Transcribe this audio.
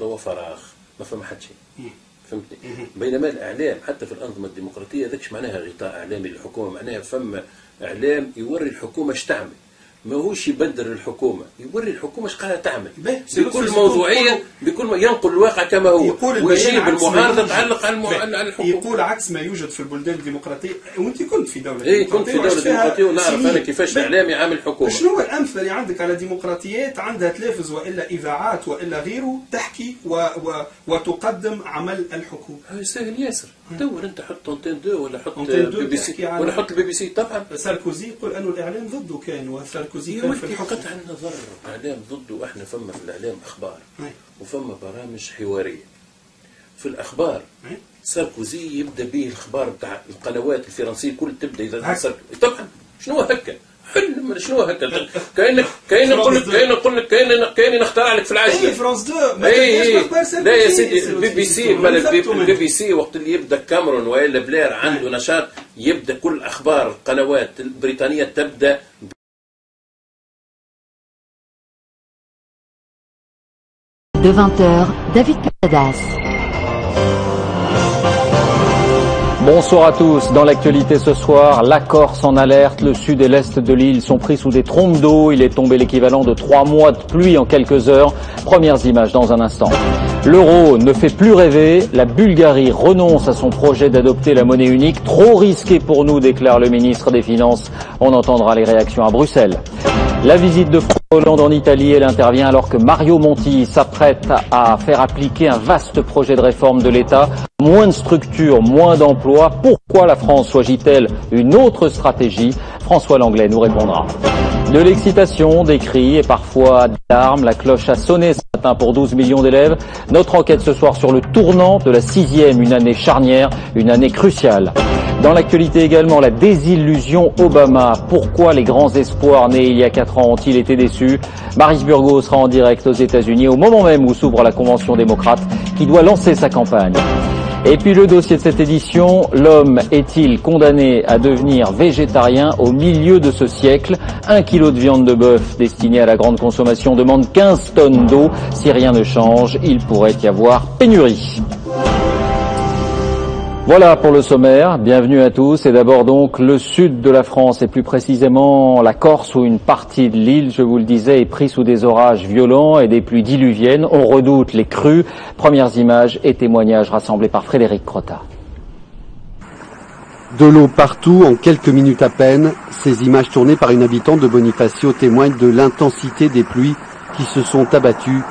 فوضى وفراغ، ما فما حد شيء. فهمتني؟ بينما الاعلام حتى في الانظمه الديمقراطيه ذاكش معناها غطاء اعلامي للحكومه، معناها فما اعلام يوري الحكومه اش تعمل، ماهوش يبدر الحكومه، يوري الحكومه اش قاعده تعمل بكل موضوعيه، بكل ينقل الواقع كما هو، ويجيب المعارضه تعلق على الحكومه. يقول عكس ما يوجد في البلدان الديمقراطيه، وانت كنت في دوله كنت في دوله ديمقراطيه ونعرف انا كيفاش الاعلام يعامل الحكومه. شنو هو الامثله اللي عندك على ديمقراطيات عندها تلفز والا اذاعات والا غيره تحكي وتقدم عمل الحكومه؟ هاي سهل ياسر، دور انت حط انتين دو ولا حط بي بي سي ولا حط البي بي سي. طبعا ساركوزي يقول انه الاعلام ضده كان، وساركوزي كان في الحكم. قطع النظر الاعلام ضده، احنا فما في الاعلام اخبار وفما برامج حواريه. في الاخبار ساركوزي يبدا به الاخبار بتاع القنوات الفرنسيه كل تبدا اذا طبعا شنو هكا حل شنو هكا كاين نقول لك كاين نخترع لك في العجله. فرانس 2 لا يا سيدي البي بي سي وقت اللي يبدا كاميرون ولا بلير عنده نشاط يبدا كل اخبار القنوات البريطانيه تبدا. De 20h, David Cadas. Bonsoir à tous. Dans l'actualité ce soir, la Corse en alerte. Le sud et l'est de l'île sont pris sous des trombes d'eau. Il est tombé l'équivalent de 3 mois de pluie en quelques heures. Premières images dans un instant. L'euro ne fait plus rêver. La Bulgarie renonce à son projet d'adopter la monnaie unique. Trop risqué pour nous, déclare le ministre des Finances. On entendra les réactions à Bruxelles. La visite de François Hollande en Italie, elle intervient alors que Mario Monti s'apprête à faire appliquer un vaste projet de réforme de l'État. Moins de structures, moins d'emplois. Pourquoi la France choisit-elle une autre stratégie? François Langlais nous répondra. De l'excitation, des cris et parfois d'alarmes. La cloche a sonné ce matin pour 12 millions d'élèves. Notre enquête ce soir sur le tournant de la 6e, une année charnière, une année cruciale. Dans l'actualité également, la désillusion Obama. Pourquoi les grands espoirs nés il y a 4 ans ont-ils été déçus? Maryse Burgot sera en direct aux États-Unis au moment même où s'ouvre la Convention démocrate qui doit lancer sa campagne. Et puis le dossier de cette édition, l'homme est-il condamné à devenir végétarien au milieu de ce siècle? 1 kilo de viande de bœuf destinée à la grande consommation demande 15 tonnes d'eau. Si rien ne change, il pourrait y avoir pénurie. Voilà pour le sommaire, bienvenue à tous. Et d'abord donc le sud de la France et plus précisément la Corse où une partie de l'île, je vous le disais, est prise sous des orages violents et des pluies diluviennes. On redoute les crues. Premières images et témoignages rassemblés par Frédéric Crotta. De l'eau partout en quelques minutes à peine. Ces images tournées par une habitante de Bonifacio témoignent de l'intensité des pluies qui se sont abattues